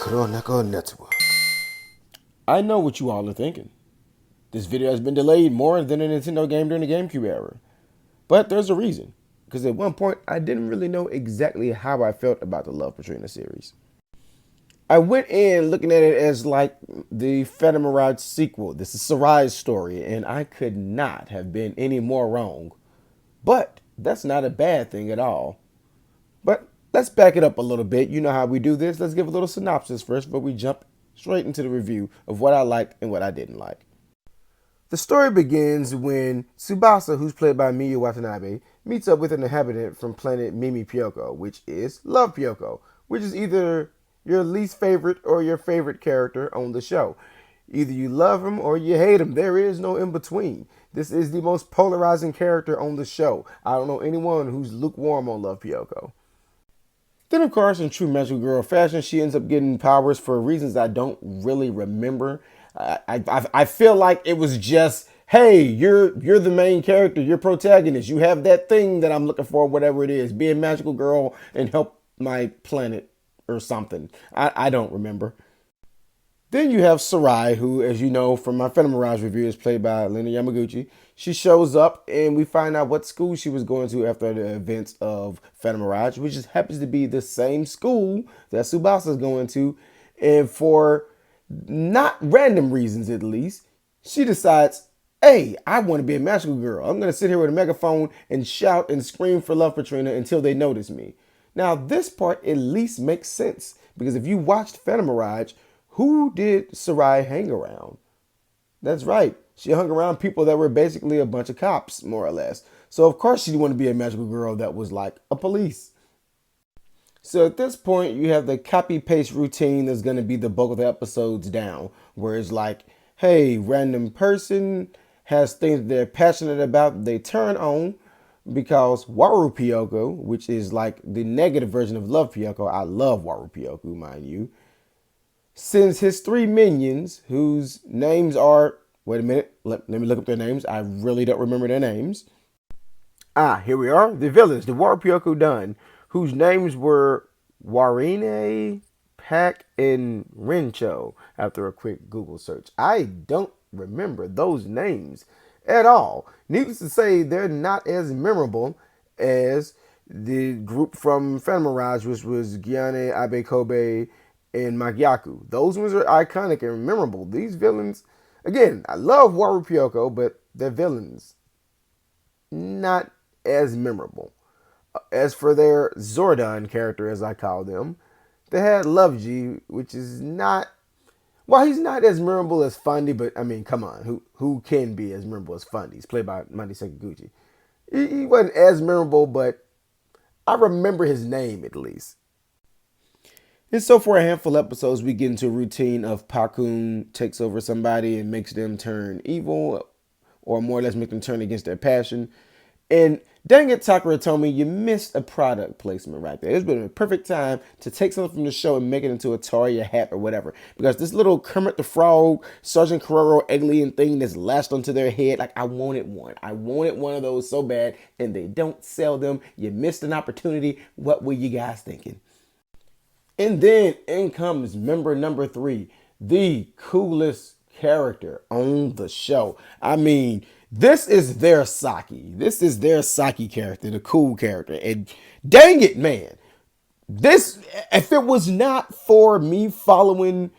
Chronicle Network. I know what you all are thinking. This video has been delayed more than a Nintendo game during the GameCube era. But there's a reason. Because at one point, I didn't really know exactly how I felt about the LovePatrina series. I went in looking at it as like the Phantom Mirage sequel. This is Sarai's story, and I could not have been any more wrong. But that's not a bad thing at all. But let's back it up a little bit. You know how we do this. Let's give a little synopsis first before we jump straight into the review of what I liked and what I didn't like. The story begins when Tsubasa, who's played by Miyu Watanabe, meets up with an inhabitant from planet Mimi Pyoko, which is Love Pyoko, which is either your least favorite or your favorite character on the show. Either you love him or you hate him. There is no in between. This is the most polarizing character on the show. I don't know anyone who's lukewarm on Love Pyoko. Then, of course, in true Magical Girl fashion, she ends up getting powers for reasons I don't really remember. I feel like it was just, hey, you're the main character, you're protagonist, you have that thing that I'm looking for, whatever it is, be a magical girl and help my planet or something. I don't remember. Then you have Sarai, who, as you know from my Phantom Mirage review, is played by Lena Yamaguchi. She shows up and we find out what school she was going to after the events of Phantom Mirage, which just happens to be the same school that Tsubasa is going to. And for not random reasons, at least, she decides, hey, I want to be a magical girl. I'm going to sit here with a megaphone and shout and scream for LovePatrina until they notice me. Now, this part at least makes sense, because if you watched Phantom Mirage, who did Sarai hang around? That's right. She hung around people that were basically a bunch of cops, more or less. So, of course, she'd want to be a magical girl that was like a police. So, at this point, you have the copy-paste routine that's going to be the bulk of the episodes down, where it's like, hey, random person has things that they're passionate about, they turn on, because Waru Pyoko, which is like the negative version of Love Pyoko, I love Waru Pyoko, mind you, sends his 3 minions, whose names are, wait a minute, let me look up their names. I really don't remember their names. Here we are. The villains, the Waru Pyoko done, whose names were Warine, Pack, and Rencho, after a quick Google search. I don't remember those names at all. Needless to say, they're not as memorable as the group from Phantom Mirage, which was Gyane, Abe Kobe, and Magyaku. Those ones are iconic and memorable. These villains, again, I love Waru Pyoko, but their villains, not as memorable. As for their Zordon character, as I call them, they had Loveji, which is not, well, he's not as memorable as Fundy, but I mean, come on, who can be as memorable as Fundy? He's played by Mandi Sakaguchi. He wasn't as memorable, but I remember his name at least. And so for a handful of episodes, we get into a routine of Pakun takes over somebody and makes them turn evil, or more or less make them turn against their passion. And dang it, Takara Tomy, you missed a product placement right there. It's been a perfect time to take something from the show and make it into a Taria hat or whatever. Because this little Kermit the Frog, Sergeant Carrero alien thing that's lashed onto their head, like I wanted one. I wanted one of those so bad, and they don't sell them. You missed an opportunity. What were you guys thinking? And then in comes member number 3, the coolest character on the show. I mean, this is their Saki. This is their Saki character, the cool character. And dang it, man. This, if it was not for me following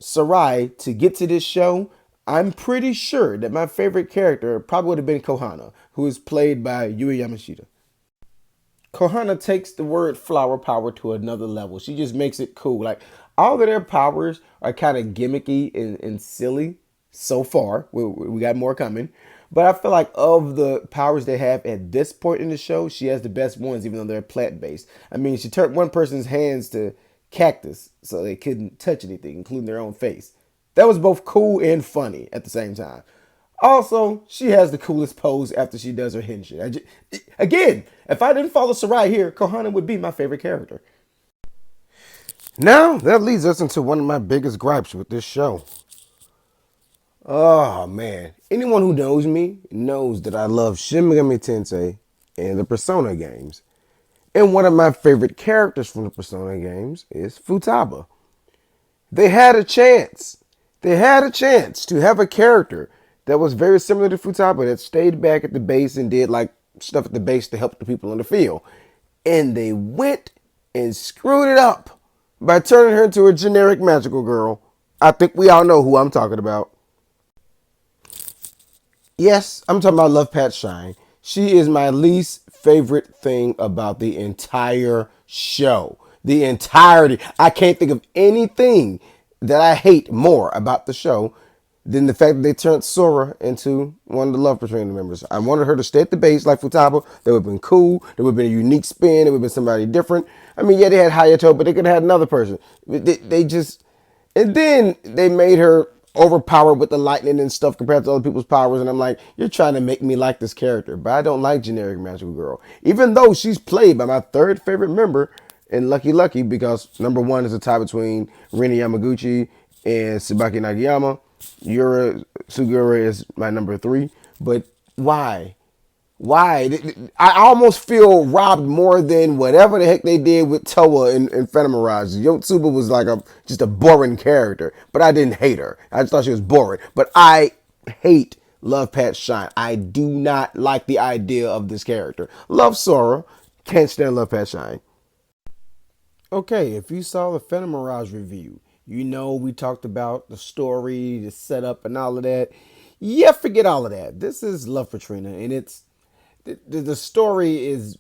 Sarai to get to this show, I'm pretty sure that my favorite character probably would have been Kohana, who is played by Yui Yamashita. Kohana takes the word flower power to another level. She just makes it cool. Like, all of their powers are kind of gimmicky and silly so far. We got more coming. But I feel like of the powers they have at this point in the show, she has the best ones, even though they're plant-based. I mean, she turned one person's hands to cactus so they couldn't touch anything, including their own face. That was both cool and funny at the same time. Also, she has the coolest pose after she does her henshin. Again, if I didn't follow Sarai here, Kohana would be my favorite character. Now, that leads us into one of my biggest gripes with this show. Oh, man. Anyone who knows me knows that I love Shin Megami Tensei and the Persona games. And one of my favorite characters from the Persona games is Futaba. They had a chance. They had a chance to have a character that was very similar to Futaba that stayed back at the base and did like stuff at the base to help the people in the field. And they went and screwed it up by turning her into a generic magical girl. I think we all know who I'm talking about. Yes, I'm talking about Lovepat Shine. She is my least favorite thing about the entire show. The entirety. I can't think of anything that I hate more about the show than the fact that they turned Sora into one of the LovePatrina members. I wanted her to stay at the base like Futaba. That would have been cool. There would have been a unique spin. It would have been somebody different. I mean, yeah, they had Hayato, but they could have had another person. They just... And then they made her overpowered with the lightning and stuff compared to other people's powers. And I'm like, you're trying to make me like this character. But I don't like generic magical girl. Even though she's played by my third favorite member in Lucky Lucky, because number one is a tie between Rin Yamaguchi and Tsubaki Nagayama. Yura Sugura is my number three. But why? Why? I almost feel robbed more than whatever the heck they did with Toa in Phantom Mirage. Yotsuba was like just a boring character, but I didn't hate her. I just thought she was boring. But I hate Lovepat Shine. I do not like the idea of this character. Love Sora, can't stand Lovepat Shine. Okay, if you saw the Phantom Mirage review, you know we talked about the story, the setup, and all of that. Yeah, forget all of that. This is LovePatrina, and it's the story is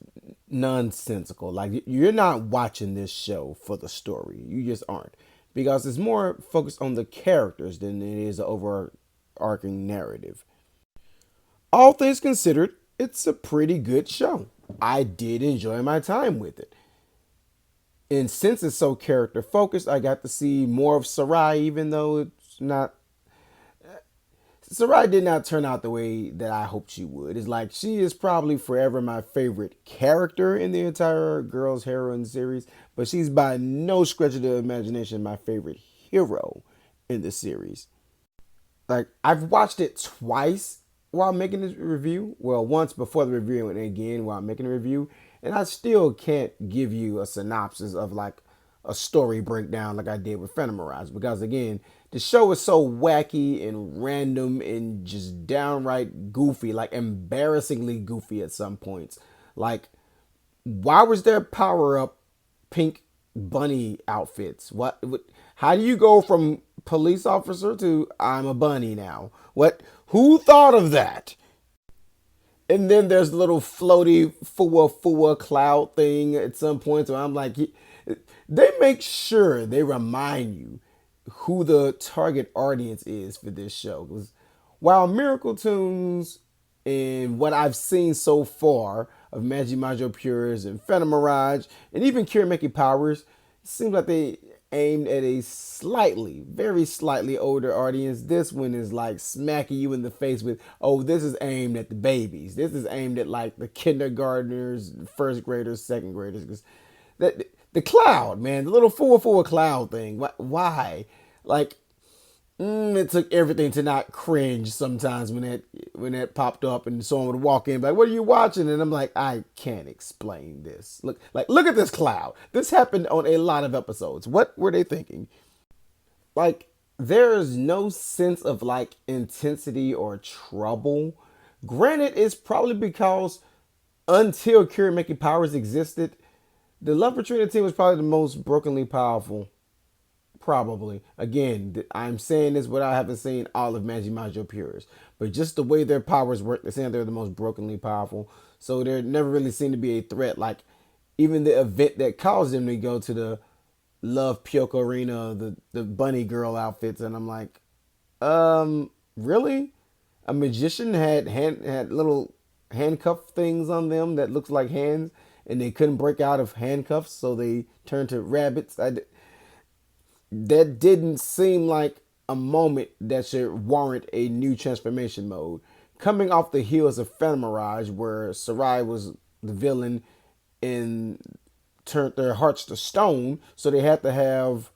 nonsensical. Like, you're not watching this show for the story. You just aren't. Because it's more focused on the characters than it is an overarching narrative. All things considered, it's a pretty good show. I did enjoy my time with it. And since it's so character focused, I got to see more of Sarai, even though it's not... Sarai did not turn out the way that I hoped she would. It's like, she is probably forever my favorite character in the entire Girls Heroine series, but she's by no stretch of the imagination my favorite hero in the series. Like, I've watched it twice while making this review. Well, once before the review and again while making the review. And I still can't give you a synopsis of like a story breakdown like I did with Phantom Mirage, because again, the show is so wacky and random and just downright goofy, like embarrassingly goofy at some points. Like, why was there power-up pink bunny outfits? What? How do you go from police officer to I'm a bunny now? What? Who thought of that? And then there's the little floaty fua cloud thing at some point. So I'm like, they make sure they remind you who the target audience is for this show. Because while Miracle Tunes and what I've seen so far of Magi Majo Pures and Phantom Mirage and even Kirameki Powers, it seems like they aimed at a slightly, very slightly older audience. This one is like smacking you in the face with, oh, this is aimed at the babies. This is aimed at like the kindergartners, first graders, second graders. Because the cloud, man, the little fua cloud thing. Why? Like, it took everything to not cringe sometimes when that popped up and someone would walk in like, what are you watching? And I'm like, I can't explain this. Look at this cloud. This happened on a lot of episodes. What were they thinking? Like, there's no sense of like intensity or trouble. Granted, it's probably because until Kirameki Powers existed, the LovePatrina team was probably the most brokenly powerful. Probably. Again, I'm saying this without having seen all of Magi Majo Pures. But just the way their powers work, they're saying they're the most brokenly powerful. So there never really seemed to be a threat. Like, even the event that caused them to go to the Love Pyoko Arena, the bunny girl outfits. And I'm like, really? A magician had little handcuff things on them that looks like hands. And they couldn't break out of handcuffs. So they turned to rabbits. That didn't seem like a moment that should warrant a new transformation mode. Coming off the heels of Phantom Mirage, where Sarai was the villain and turned their hearts to stone, so they had to have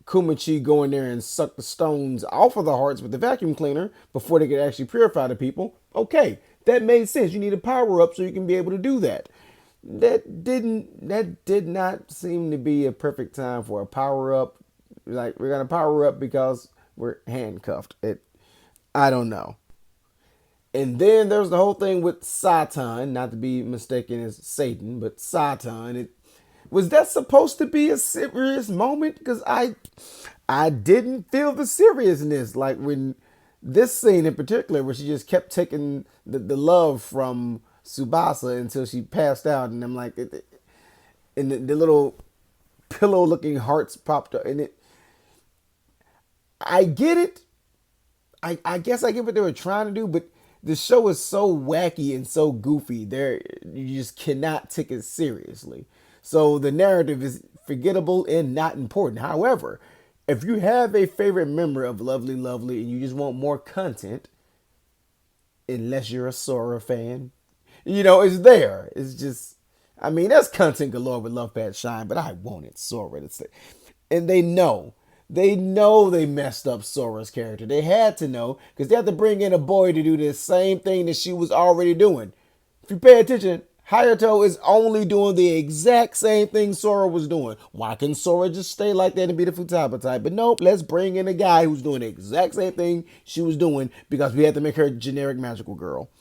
Kumachi go in there and suck the stones off of the hearts with the vacuum cleaner before they could actually purify the people. Okay, that made sense. You need a power up so you can be able to do that. That did not seem to be a perfect time for a power up. Like we're gonna power up because we're handcuffed. I don't know. And then there's the whole thing with Satan, not to be mistaken as Satan, but Satan. Was that supposed to be a serious moment? Because I didn't feel the seriousness. Like when this scene in particular, where she just kept taking the love from Subasa until she passed out, and I'm like, and the little pillow-looking hearts popped up, and I get it. I guess I get what they were trying to do, but the show is so wacky and so goofy. There, you just cannot take it seriously. So the narrative is forgettable and not important. However, if you have a favorite member of Lovely and you just want more content, unless you're a Sora fan, it's there. It's just, I mean, there's content galore with Lovepat Shine, but I wanted Sora to say. And they know. They know they messed up Sora's character. They had to know because they had to bring in a boy to do the same thing that she was already doing. If you pay attention, Hayato is only doing the exact same thing Sora was doing. Why couldn't Sora just stay like that and be the Futaba type? But nope, let's bring in a guy who's doing the exact same thing she was doing because we had to make her a generic magical girl.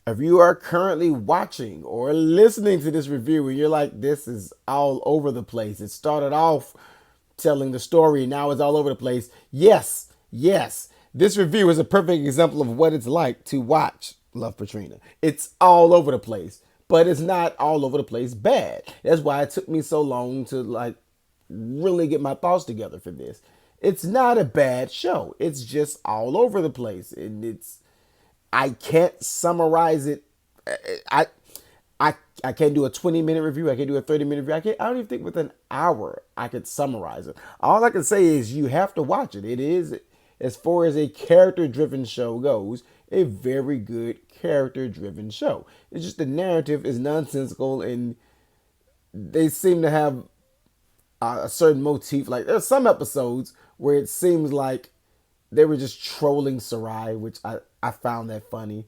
If you are currently watching or listening to this review and you're like, this is all over the place. It started off telling the story, now it's all over the place. Yes, this review is a perfect example of what it's like to watch LovePatrina. It's all over the place, but it's not all over the place bad. That's why it took me so long to like really get my thoughts together for this. It's not a bad show. It's just all over the place, and I can't summarize it. I I can't do a 20-minute review. I can't do a 30-minute review. I don't even think with an hour I could summarize it. All I can say is you have to watch it. It is, as far as a character-driven show goes, a very good character-driven show. It's just the narrative is nonsensical, and they seem to have a certain motif. Like there's some episodes where it seems like they were just trolling Sarai, which I found that funny.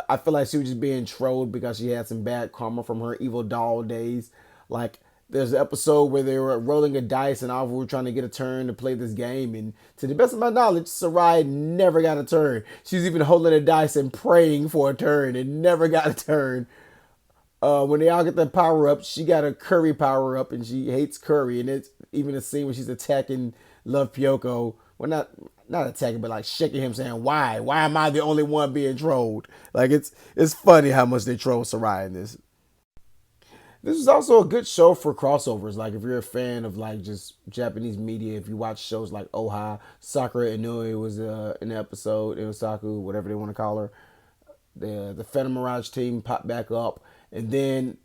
I feel like she was just being trolled because she had some bad karma from her evil doll days. Like there's an episode where they were rolling a dice and all were trying to get a turn to play this game, and to the best of my knowledge, Sarai never got a turn. She's even holding a dice and praying for a turn and never got a turn. When they all get their power up, she got a curry power up and she hates curry, and it's even a scene where she's attacking Love Pyoko. Well, not attacking, but like shaking him, saying, "Why? Why am I the only one being trolled?" Like it's funny how much they troll Sarai in this. This is also a good show for crossovers. Like if you're a fan of like just Japanese media, if you watch shows like Oha, Sakura Inoue was in the episode, Inosaku, whatever they want to call her. The Phantom Mirage team popped back up, and then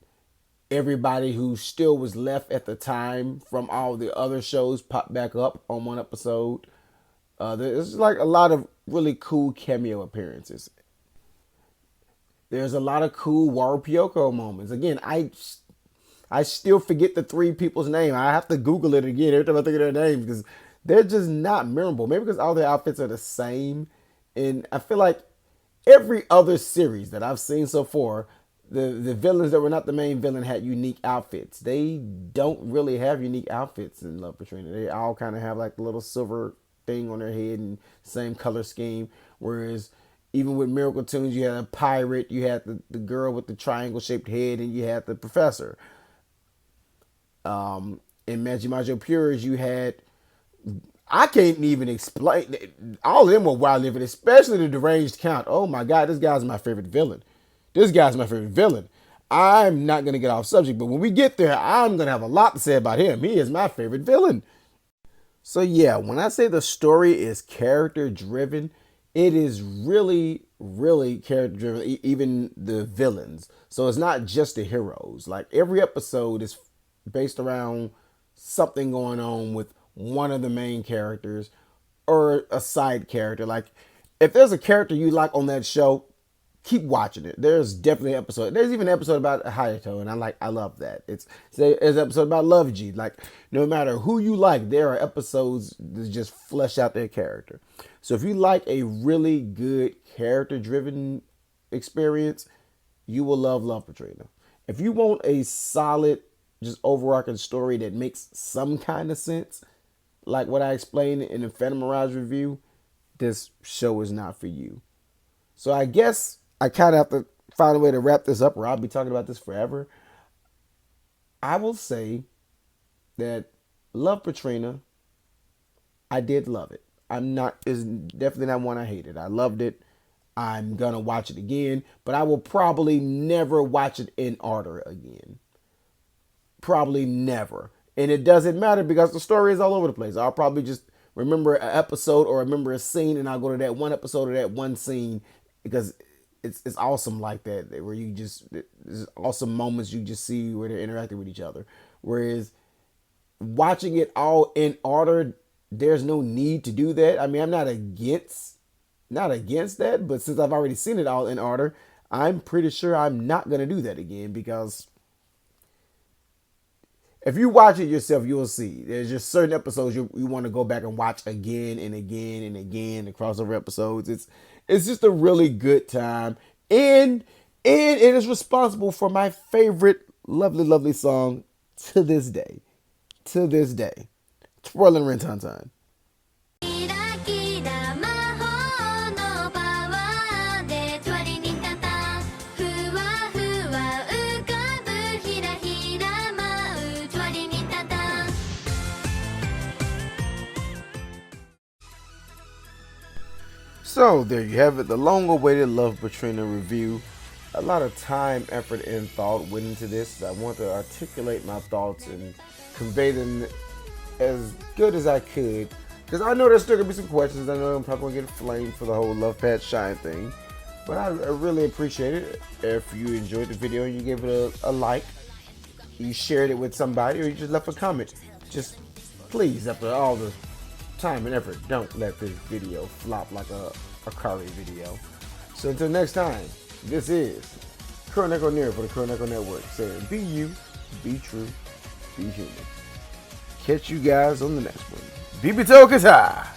everybody who still was left at the time from all the other shows popped back up on one episode. There's like a lot of really cool cameo appearances. There's a lot of cool Waru Pyoko moments. Again, I still forget the three people's name. I have to Google it again every time I think of their names because they're just not memorable. Maybe because all their outfits are the same. And I feel like every other series that I've seen so far, the villains that were not the main villain had unique outfits. They don't really have unique outfits in LovePatrina. They all kind of have like the little silver thing on their head and same color scheme. Whereas even with Miracle Tunes, you had a pirate, you had the girl with the triangle shaped head, and you had the professor. In Majimajo Pures, you had, I can't even explain, all of them were wildly different, especially the deranged count. Oh my god, this guy's my favorite villain. This guy's my favorite villain. I'm not going to get off subject, but when we get there, I'm going to have a lot to say about him. He is my favorite villain. So yeah, when I say the story is character driven, it is really, really character driven, even the villains. So it's not just the heroes. Like every episode is based around something going on with one of the main characters or a side character. Like if there's a character you like on that show, keep watching it. There's definitely an episode. There's even an episode about Hayato, and I love that. There's an episode about Love G. Like no matter who you like, there are episodes that just flesh out their character. So if you like a really good character driven experience, you will love LovePatrina. If you want a solid, just overarching story that makes some kind of sense, like what I explained in the Phantom Mirage review, this show is not for you. So I guess I kind of have to find a way to wrap this up, or I'll be talking about this forever. I will say that LovePatrina, I did love it. It's definitely not one I hated. I loved it. I'm gonna watch it again, but I will probably never watch it in order again. Probably never. And it doesn't matter because the story is all over the place. I'll probably just remember an episode or remember a scene, and I'll go to that one episode or that one scene because it's awesome like that, where you just, there's awesome moments you just see where they're interacting with each other. Whereas watching it all in order, there's no need to do that. I mean, I'm not against that, but since I've already seen it all in order, I'm pretty sure I'm not going to do that again, because if you watch it yourself, you'll see there's just certain episodes you want to go back and watch again and again and again, the crossover episodes. It's just a really good time. And it is responsible for my favorite lovely song to this day. To this day. Twirling Rintantan. So there you have it, the long-awaited LovePatrina review. A lot of time, effort, and thought went into this. I want to articulate my thoughts and convey them as good as I could, because I know there's still gonna be some questions. I know I'm probably gonna get flamed for the whole Lovepat Shine thing, but I really appreciate it if you enjoyed the video and you gave it a like, you shared it with somebody, or you just left a comment. Just please, after all the time and effort, don't let this video flop like a curry video. So until next time, this is Current Echo Near for the Current Echo Network saying be you, be true, be human. Catch you guys on the next one. WOTA Wednesday.